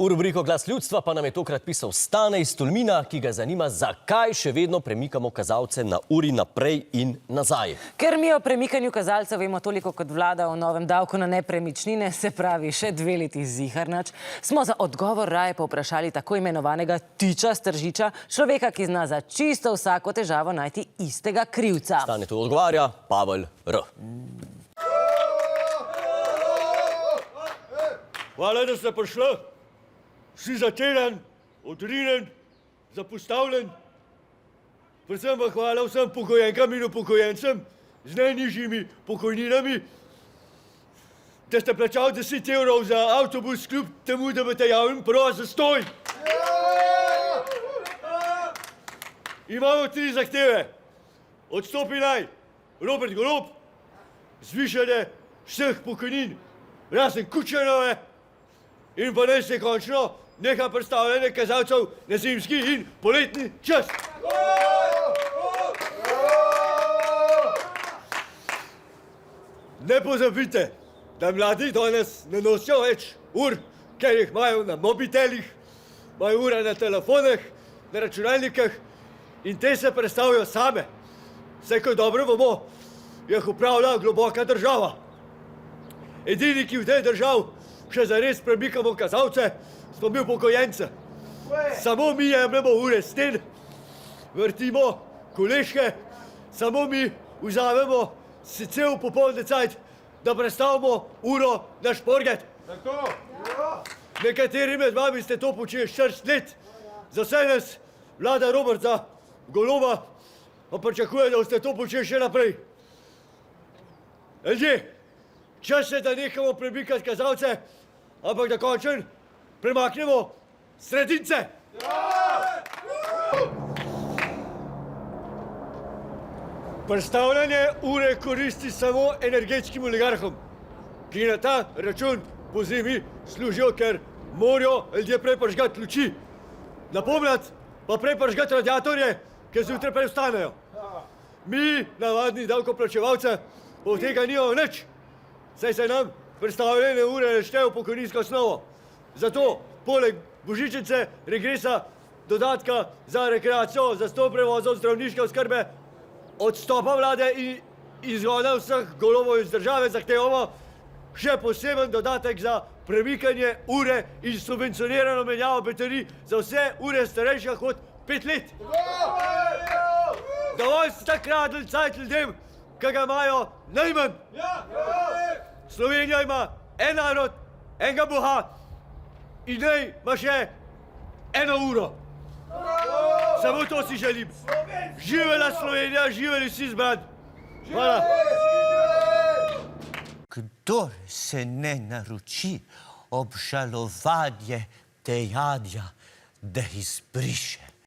V rubriko Glas ljudstva pa nam je tokrat pisal Stane iz Tolmina, ki ga zanima, zakaj še vedno premikamo kazalce na uri naprej in nazaj. Ker mi o premikanju kazalcev vemo toliko kot vlada o novem davku na nepremičnine, se pravi še 2 leti ziharnač, smo za odgovor raje povprašali tako imenovanega Tiča Stržiča, človeka, ki zna za čisto vsako težavo najti istega krivca. Stane tu odgovarja Pavel R. Hvala, da ste prišli. Si zateran, odrinjen, zapostavljen. Predvsem pa hvala vsem pokojenkam in upokojencem z najnižjimi pokojninami, da ste plačali 10 evrov za avtobus kljub temu, da boste javni prost zastoj. Imamo 3 zahteve. Odstopi naj Robert Golob, zvišanje vseh pokojnin, razen Kučanove, in pa naj se končno neha predstavljanje kazalcev na zimski in poletni čas. Ne pozabite, da mladi danes ne nosijo več ur, ker jih imajo na mobitelih, imajo ure na telefonih, na računalnikih in te se predstavljajo same. Vse, ko dobro vemo, jih upravlja globoka država. Edini, ki v tej državi še zares premikamo kazalce, smo mi upokojence. Samo mi jemljemo ure sten, vrtimo koleške, samo mi vzamemo si cel popolni cajt, da prestavimo uro na šporget. Nekateri med vami ste to počeli 40 let. Za vse nas vlada Roberta Goloba pa pričakuje, da boste to počeli še naprej. Ljudje, čas je, da nehamo premikati kazalce, ampak da končno premaknemo sredince. Predstavljanje ure koristi samo energetskim oligarhom, ki na ta račun pozimi služijo, ker morajo ljudje prej prižgati luči. Na pomlad pa prej prižgati radiatorje, ker zjutraj prej vstanejo. Mi, navadni davkoplačevalci, od tega nimamo nič, saj se nam predstavljene ure ne štejejo v pokojninsko osnovo. Zato, poleg božičnice, regresa, dodatka za rekreacijo, zastonj prevozov, zdravniške oskrbe, odstopa vlade in izhoda vseh Golobov iz države zahtevamo še poseben dodatek za premikanje ure in subvencionirano menjavo baterij za vse ure starejše kot 5 let. Dovolj ste kradli cajt ljudem, ki ga imajo najmanj. Slovenija ima en narod, enega Boga in naj ima še 1 uro. Samo to si želim. Živela Slovenija, živeli vsi zbrani. Hvala. Kdor se ne naroči obžalovanje dejanja, da izbriše.